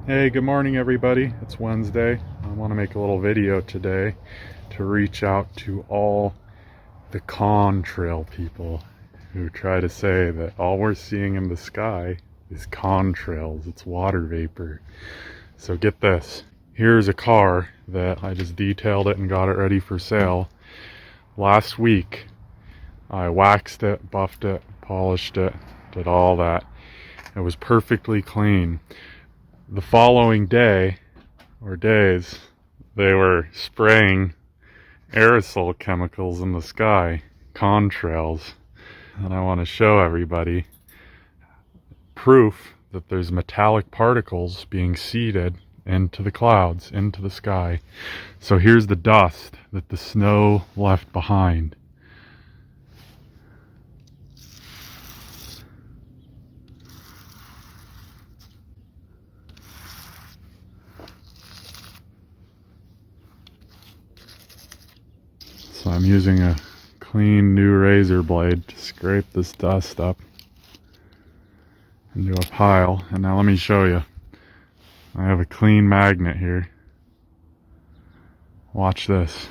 Hey, good morning everybody. It's Wednesday. I want to make a little video today to reach out to all the contrail people who try to say that all we're seeing in the sky is contrails. It's water vapor. So get this. Here's a car that I just detailed it and got it ready for sale. Last week I waxed it, buffed it, polished it, did all that. It was perfectly clean. The following day, or days, they were spraying aerosol chemicals in the sky, contrails. And I want to show everybody proof that there's metallic particles being seeded into the clouds, into the sky. So here's the dust that the snow left behind. So I'm using a clean new razor blade to scrape this dust up into a pile. And now let me show you. I have a clean magnet here. Watch this.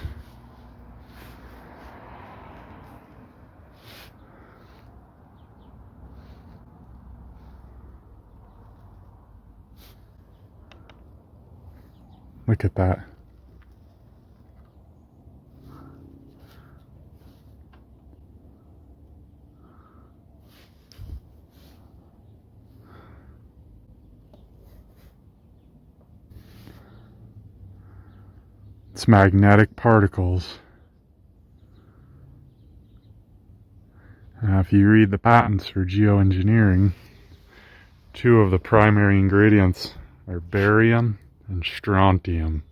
Look at that. It's magnetic particles. Now, if you read the patents for geoengineering, two of the primary ingredients are barium and strontium,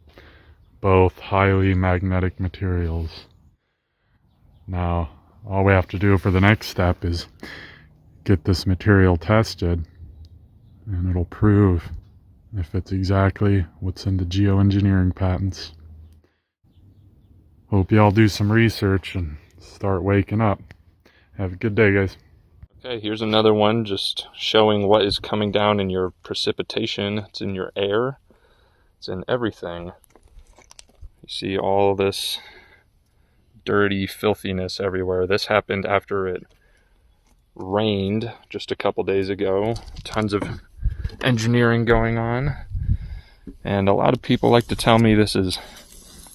both highly magnetic materials. Now, all we have to do for the next step is get this material tested, and it'll prove if it's exactly what's in the geoengineering patents. Hope y'all do some research and start waking up. Have a good day, guys. Okay, here's another one just showing what is coming down in your precipitation. It's in your air. It's in everything. You see all this dirty filthiness everywhere. This happened after it rained just a couple days ago. Tons of engineering going on. And a lot of people like to tell me this is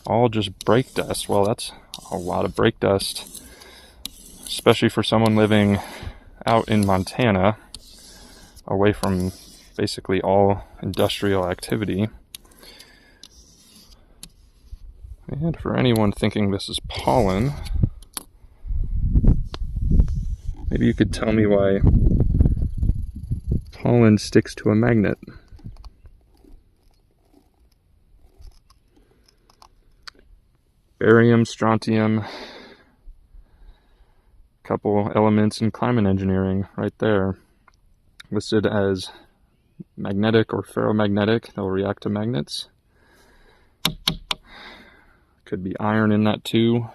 all just brake dust. Well, that's a lot of brake dust, especially for someone living out in Montana, away from basically all industrial activity. And for anyone thinking this is pollen, maybe you could tell me why pollen sticks to a magnet. Barium, strontium, couple elements in climate engineering right there, listed as magnetic or ferromagnetic. They'll react to magnets. Could be iron in that too,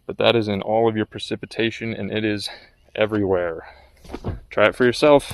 but that is in all of your precipitation, and it is everywhere. Try it for yourself.